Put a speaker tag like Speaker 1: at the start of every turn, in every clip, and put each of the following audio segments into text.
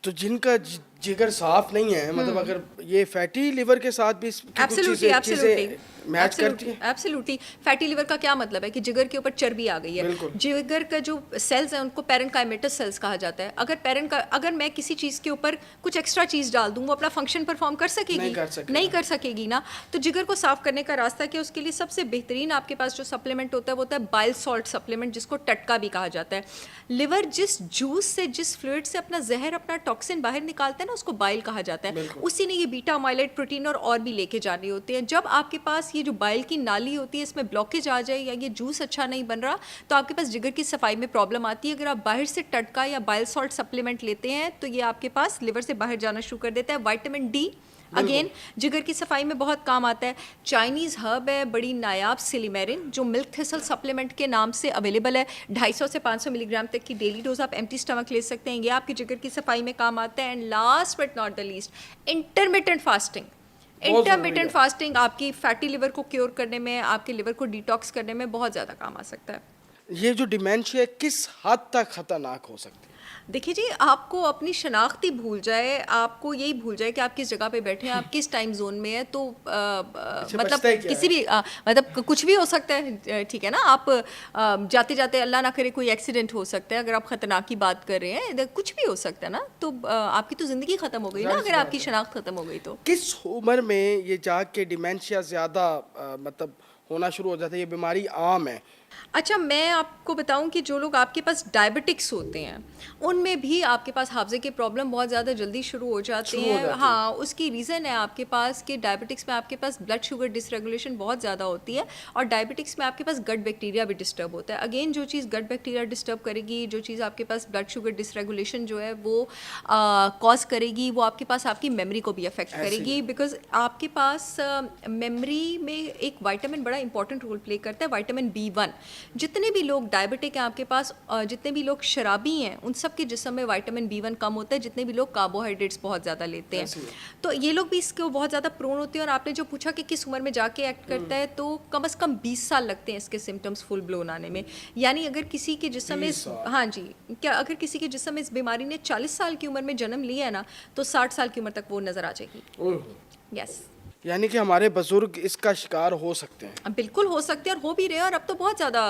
Speaker 1: तो जिनका जिगर साफ नहीं है, मतलब अगर ये फैटी लिवर के साथ भी चीजें मैच करती है।
Speaker 2: एब्सोल्युटली। फैटी लिवर का क्या मतलब है कि जिगर के ऊपर चर्बी आ गई है। जिगर का जो सेल्स हैं उनको पैरेन्काइमेटस सेल्स कहा जाता है। अगर मैं किसी चीज़ के ऊपर कुछ एक्स्ट्रा चीज़ डाल दूँ, वो अपना फंक्शन परफॉर्म कर सकेगी? नहीं कर सकेगी ना। तो जिगर को साफ करने का रास्ता क्या, उसके लिए सबसे बेहतरीन आपके पास जो सप्लीमेंट होता है वो होता है बाइल सॉल्ट सप्लीमेंट, जिसको टटका भी कहा जाता है। लिवर जिस जूस से, जिस फ्लूइड से अपना जहर, अपना टॉक्सिन बाहर निकालता है ना, उसको बाइल कहा जाता है। उसी ने ये बीटा अमाइलेट प्रोटीन और भी लेके जाने होते हैं। जब आपके पास ये जो बाइल की नाली होती है इसमें ब्लॉकेज आ जाए या ये जूस अच्छा नहीं बन रहा, तो आपके पास जिगर की सफाई में प्रॉब्लम आती है। अगर आप बाहर से टटका या बाइल सॉल्ट सप्लीमेंट लेते हैं तो ये आपके पास लिवर से बाहर जाना शुरू कर देता है। विटामिन डी अगेन जिगर की सफाई में बहुत काम आता है। चाइनीज़ हर्ब है बड़ी नायाब सिलिमेरिन, जो मिल्क थिसल सप्लीमेंट के नाम से अवेलेबल है। 250 से 500 मिलीग्राम तक की डेली डोज आप एम्प्टी स्टमक ले सकते हैं। ये आपकी जिगर की सफाई में काम आता है। And last but not the least, intermittent fasting. Intermittent fasting आपकी फैटी लिवर को क्योर करने में, आपके लिवर को डिटॉक्स करने में बहुत ज़्यादा काम आ सकता है।
Speaker 1: ये जो डिमेंशिया किस हद तक खतरनाक हो सकती है?
Speaker 2: देखिए जी, आपको अपनी शनाख्त ही भूल जाए, आपको यही भूल जाए कि आप किस जगह पे बैठे हैं, आप किस टाइम जोन में है, तो मतलब किसी भी मतलब कुछ भी हो सकता है, ठीक है ना। आप जाते जाते अल्लाह ना करे कोई एक्सीडेंट हो सकता है, अगर आप ख़तरनाक की बात कर रहे हैं, कुछ भी हो सकता है ना। तो आपकी तो ज़िंदगी ख़त्म हो गई ना अगर आपकी शनाख्त ख़त्म हो गई तो।
Speaker 1: किस उम्र में ये जाग के डिमेंशिया ज़्यादा मतलब होना शुरू हो जाता है, ये बीमारी आम है?
Speaker 2: अच्छा, मैं आपको बताऊं कि जो लोग आपके पास डायबिटिक्स होते हैं उनमें भी आपके पास हाफजे के प्रॉब्लम बहुत ज़्यादा जल्दी शुरू हो जाते हैं। हाँ, उसकी रीज़न है आपके पास कि डायबिटिक्स में आपके पास ब्लड शुगर डिसरेगुलेशन बहुत ज़्यादा होती है, और डायबिटिक्स में आपके पास गट बैक्टीरिया भी डिस्टर्ब होता है। अगेन, जो चीज़ गट बैक्टीरिया डिस्टर्ब करेगी, जो चीज़ आपके पास ब्लड शुगर डिसरेगुलेशन जो है वो कॉज करेगी, वो आपके पास आपकी मेमोरी को भी अफेक्ट करेगी। बिकॉज आपके पास मेमोरी में एक वाइटामिन बड़ा इंपॉर्टेंट रोल प्ले करता है, विटामिन B1। जितने भी लोग डायबिटिक हैं आपके पास, जितने भी लोग शराबी हैं, उन सब के जिस्म में विटामिन B1 कम होता है। जितने भी लोग कार्बोहाइड्रेट्स बहुत ज़्यादा लेते हैं, तो ये लोग भी इसको बहुत ज़्यादा प्रोन होते हैं। और आपने जो पूछा कि किस उम्र में जाके एक्ट करता है, तो कम से कम 20 साल लगते हैं इसके सिम्टम्स फुल ब्लोन आने में। यानी अगर किसी के जिस्म में हाँ जी, क्या अगर किसी के जिस्म में इस बीमारी ने 40 साल की उम्र में जन्म लिया है ना, तो 60 साल की उम्र तक वो नज़र आ जाएगी। यस,
Speaker 1: यानी कि हमारे बुजुर्ग इसका शिकार हो सकते हैं?
Speaker 2: बिल्कुल हो सकते हैं, और हो भी रहे हैं। और अब तो बहुत ज़्यादा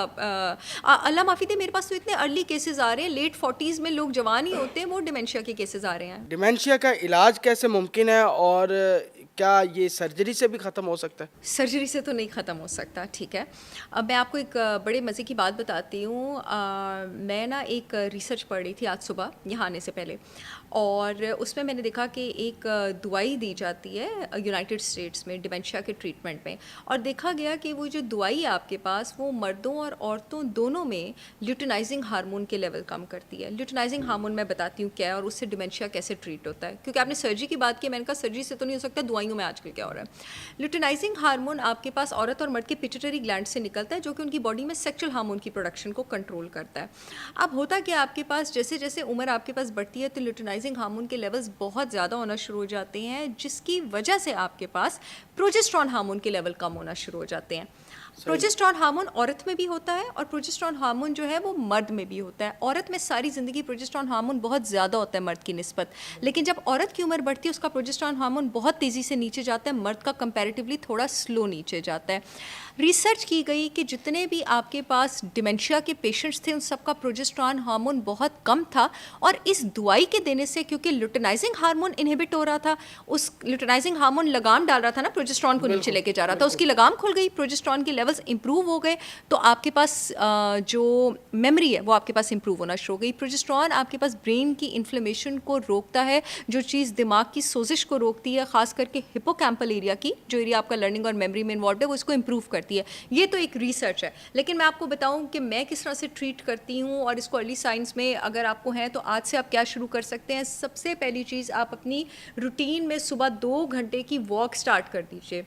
Speaker 2: अल्लाह माफ़ी दे, मेरे पास तो इतने अर्ली केसेस आ रहे हैं, लेट 40s में लोग जवान ही होते हैं, वो डिमेंशिया के केसेस आ रहे हैं।
Speaker 1: डिमेंशिया का इलाज कैसे मुमकिन है, और क्या ये सर्जरी से भी ख़त्म हो सकता है?
Speaker 2: सर्जरी से तो नहीं ख़त्म हो सकता, ठीक है। अब मैं आपको एक बड़े मज़े की बात बताती हूँ। मैं ना एक रिसर्च पढ़ रही थी आज सुबह यहाँ आने से पहले, और उसमें मैंने देखा कि एक दवाई दी जाती है यूनाइटेड स्टेट्स में डिमेंशिया के ट्रीटमेंट में, और देखा गया कि वो जो दवाई है आपके पास, वो मर्दों और औरतों दोनों में ल्यूटिनाइजिंग हार्मोन के लेवल कम करती है। ल्यूटिनाइजिंग हार्मोन मैं बताती हूँ क्या है, और उससे डिमेंशिया कैसे ट्रीट होता है। क्योंकि आपने सर्जरी की बात की, मैंने कहा सर्जरी से तो नहीं हो सकता, दवाइयों में आजकल क्या हो रहा है। ल्यूटिनाइजिंग हार्मोन आपके पास औरत और मर्द के पिट्यूटरी ग्लैंड से निकलता है, जो कि उनकी बॉडी में सेक्सुअल हार्मोन की प्रोडक्शन को कंट्रोल करता है। अब होता क्या, आपके पास जैसे जैसे उम्र आपके पास बढ़ती है, तो ल्यूटिनाइजिंग हार्मोन के लेवल्स बहुत ज़्यादा होना शुरू हो जाते हैं, जिसकी वजह से आपके पास प्रोजेस्टेरॉन हार्मोन के लेवल कम होना शुरू हो जाते हैं। प्रोजेस्टेरॉन हार्मोन औरत में भी होता है, और प्रोजेस्टेरॉन हार्मोन जो है वो मर्द में भी होता है। औरत में सारी ज़िंदगी प्रोजेस्टेरॉन हार्मोन बहुत ज़्यादा होता है मर्द की निस्बत, लेकिन जब औरत की उम्र बढ़ती है उसका प्रोजेस्टेरॉन हार्मोन बहुत तेज़ी से नीचे जाता है, मर्द का कंपैरेटिवली थोड़ा स्लो नीचे जाता है। रिसर्च की गई कि जितने भी आपके पास डिमेंशिया के पेशेंट्स थे, उन सबका प्रोजेस्टेरॉन हार्मोन बहुत कम था, और इस दवाई के देने से, क्योंकि ल्यूटिनाइजिंग हार्मोन इनहिबिट हो रहा था, उस ल्यूटिनाइजिंग हार्मोन लगाम डाल रहा था ना, प्रोजेस्टेरॉन को नीचे लेके जा रहा था, उसकी लगाम खुल गई, प्रोजेस्टेरॉन के लेवल्स इंप्रूव हो गए, तो आपके पास जो मेमोरी है वो आपके पास इंप्रूव होना शुरू हो गई। प्रोजेस्टेरॉन आपके पास ब्रेन की इन्फ्लेमेशन को रोकता है, जो चीज़ दिमाग की सोजिश को रोकती है, खास करके हिपोकैम्पल एरिया की, जो एरिया आपका लर्निंग और मेमोरी में इन्वॉल्व है, वो इसको इंप्रूव करती है। ये तो एक रिसर्च है, लेकिन मैं आपको बताऊं कि मैं किस तरह से ट्रीट करती हूं, और इसको अर्ली साइंस में अगर आपको है तो आज से आप क्या शुरू कर सकते हैं। सबसे पहली चीज़, आप अपनी रूटीन में सुबह 2 घंटे की वॉक स्टार्ट कर दीजिए।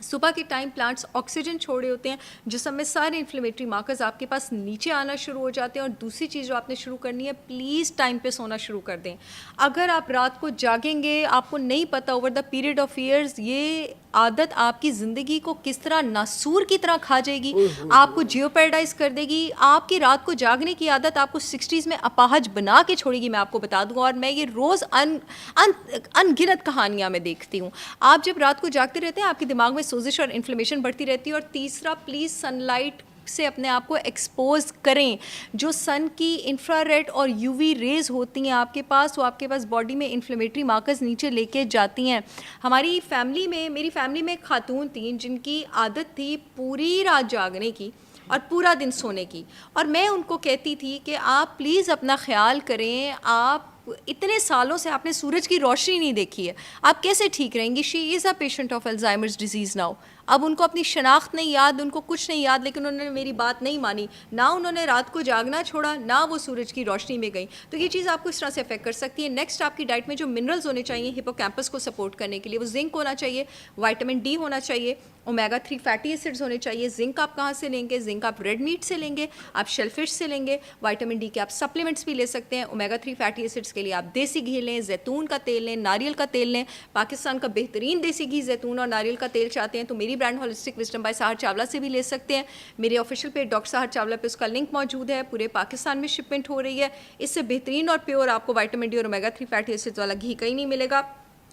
Speaker 2: सुबह के टाइम प्लांट्स ऑक्सीजन छोड़े होते हैं, जिसमें सारे इन्फ्लेमेटरी मार्कर्स आपके पास नीचे आना शुरू हो जाते हैं। और दूसरी चीज़ जो आपने शुरू करनी है, प्लीज़ टाइम पे सोना शुरू कर दें। अगर आप रात को जागेंगे, आपको नहीं पता over the period of years ये आदत आपकी ज़िंदगी को किस तरह नासूर की तरह खा जाएगी, आपको जियोपैराडाइज कर देगी। आपकी रात को जागने की आदत आपको 60s में अपाहज बना के छोड़ेगी, मैं आपको बता दूंगा। और मैं ये रोज़ अनगिनत कहानियाँ मैं देखती हूँ। आप जब रात को जागते रहते हैं आपके दिमाग में सोजिश और इन्फ्लेमेशन बढ़ती रहती है। और तीसरा, प्लीज़ सनलाइट से अपने आप को एक्सपोज करें। जो सन की इंफ्रारेड और यूवी रेज होती हैं आपके पास, वो आपके पास बॉडी में इन्फ्लेमेटरी मार्कर्स नीचे लेके जाती हैं। हमारी फैमिली में, मेरी फैमिली में एक खातून थी जिनकी आदत थी पूरी रात जागने की और पूरा दिन सोने की। और मैं उनको कहती थी कि आप प्लीज़ अपना ख्याल करें, आप इतने सालों से आपने सूरज की रोशनी नहीं देखी है, आप कैसे ठीक रहेंगी। She is a patient of Alzheimer's disease now. अब उनको अपनी शनाख्त नहीं याद, उनको कुछ नहीं याद, लेकिन उन्होंने मेरी बात नहीं मानी। ना उन्होंने रात को जागना छोड़ा, ना वो सूरज की रोशनी में गई। तो ये चीज़ आपको इस तरह से अफेक्ट कर सकती है। नेक्स्ट, आपकी डाइट में जो मिनरल्स होने चाहिए हिपोकैम्पस को सपोर्ट करने के लिए, वो जिंक होना चाहिए, विटामिन डी होना चाहिए, ओमेगा 3 फैटी एसिड्स होने चाहिए। जिंक आप कहाँ से लेंगे? जिंक आप रेड मीट से लेंगे, आप शेलफिश से लेंगे। विटामिन डी के आप सप्लीमेंट्स भी ले सकते हैं। ओमेगा 3 फैटी एसिड्स के लिए आप देसी घी लें, जैतून का तेल लें, नारियल का तेल लें। पाकिस्तान का बेहतरीन देसी घी, जैतून और नारियल का तेल चाहते हैं तो मेरी ब्रांड होलिस्टिक विजडम बाय सहर चावला से भी ले सकते हैं। मेरे ऑफिशियल पेज डॉक्टर सहर चावला पे उसका लिंक मौजूद है। पूरे पाकिस्तान में शिपमेंट हो रही है। इससे बेहतरीन और प्योर आपको विटामिन डी और ओमेगा 3 फैटी एसिड्स वाला घी कहीं नहीं मिलेगा।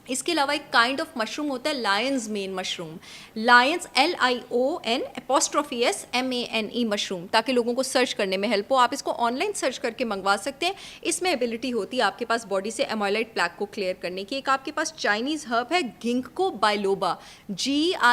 Speaker 2: इसके अलावा एक काइंड ऑफ मशरूम होता है Lions main mushroom, Lions LION''SMANE mushroom, ताकि लोगों को सर्च करने में हेल्प हो। आप इसको ऑनलाइन सर्च करके मंगवा सकते हैं। इसमें एबिलिटी होती है आपके पास बॉडी से एमोलाइट प्लैक को क्लियर करने की। एक आपके पास चाइनीज़ हर्ब है ginkgo biloba, GINGKO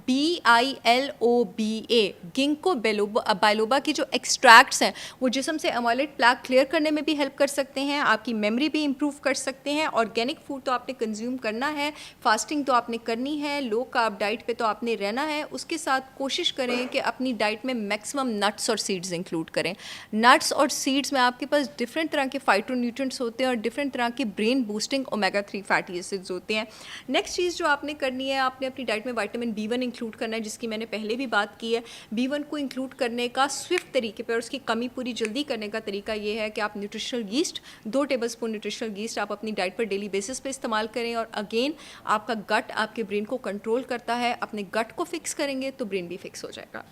Speaker 2: BILOBA। Ginkgo biloba की जो एक्सट्रैक्ट्स हैं वो जिस्म से एमोलाइट प्लैक क्लियर करने में भी हेल्प कर सकते हैं, आपकी मेमोरी भी इंप्रूव कर सकते हैं। ऑर्गेनिक फूड तो आपने कंज्यूम करना है, फास्टिंग तो आपने करनी है, लो कार्ब डाइट पे तो आपने रहना है। उसके साथ कोशिश करें कि अपनी डाइट में मैक्सिमम नट्स और सीड्स इंक्लूड करें। नट्स और सीड्स में आपके पास डिफरेंट तरह के फाइटोन्यूट्रिएंट्स होते हैं और डिफरेंट तरह के brain boosting omega 3 fatty acids होते हैं। नेक्स्ट चीज़ जो आपने करनी है, आपने अपनी डाइट में विटामिन B1 इंक्लूड करना है, जिसकी मैंने पहले भी बात की है। B1 को इंक्लूड करने का स्विफ्ट तरीके पर और उसकी कमी पूरी जल्दी करने का तरीका ये है कि आप nutritional yeast 2 tablespoon nutritional yeast आप अपनी डाइट पर डेली बेसिस पे इस्तेमाल करें। और अगेन, आपका गट आपके ब्रेन को कंट्रोल करता है, अपने गट को फिक्स करेंगे तो ब्रेन भी फिक्स हो जाएगा।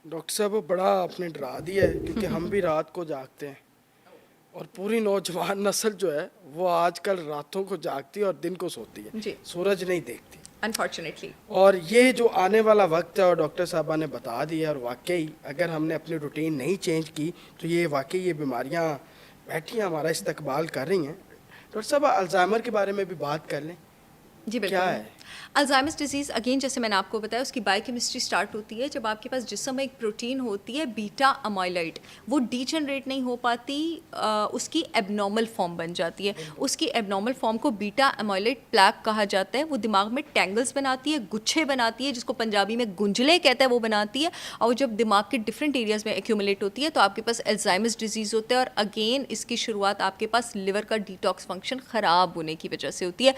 Speaker 1: डॉक्टर साहब बड़ा आपने डरा दिया है, क्योंकि हम भी रात को जागते हैं और पूरी नौजवान नस्ल जो है वो आजकल रातों को जागती है और दिन को सोती है, सूरज नहीं देखती
Speaker 2: अनफॉर्चुनेटली।
Speaker 1: और ये जो आने वाला वक्त है और डॉक्टर साहबा ने बता दिया, और वाकई अगर हमने अपनी रूटीन नहीं चेंज की तो ये वाकई ये बीमारियाँ बैठी हमारा इस्तकबाल कर रही हैं। डॉक्टर साहब अल्जाइमर के बारे में भी बात कर लें।
Speaker 2: जी बिल्कुल।
Speaker 1: क्या है
Speaker 2: अल्जाइमर्स डिजीज़? अगेन जैसे मैंने आपको बताया, उसकी बायोकेमिस्ट्री स्टार्ट होती है जब आपके पास जिस्म में एक प्रोटीन होती है बीटा अमाइलॉइड, वो डीजनरेट नहीं हो पाती, उसकी एबनॉर्मल फॉर्म बन जाती है। उसकी एबनॉर्मल फॉर्म को बीटा अमाइलॉइड प्लैक कहा जाता है। वो दिमाग में टैंगल्स बनाती है, गुच्छे बनाती है, जिसको पंजाबी में गुंजले कहते हैं, वो बनाती है। और जब दिमाग के डिफरेंट एरियाज़ में एक्यूमुलेट होती है तो आपके पास अल्जाइमर्स डिजीज़ होता है। और अगेन इसकी शुरुआत आपके पास लिवर का डिटॉक्स फंक्शन ख़राब होने की वजह से होती है।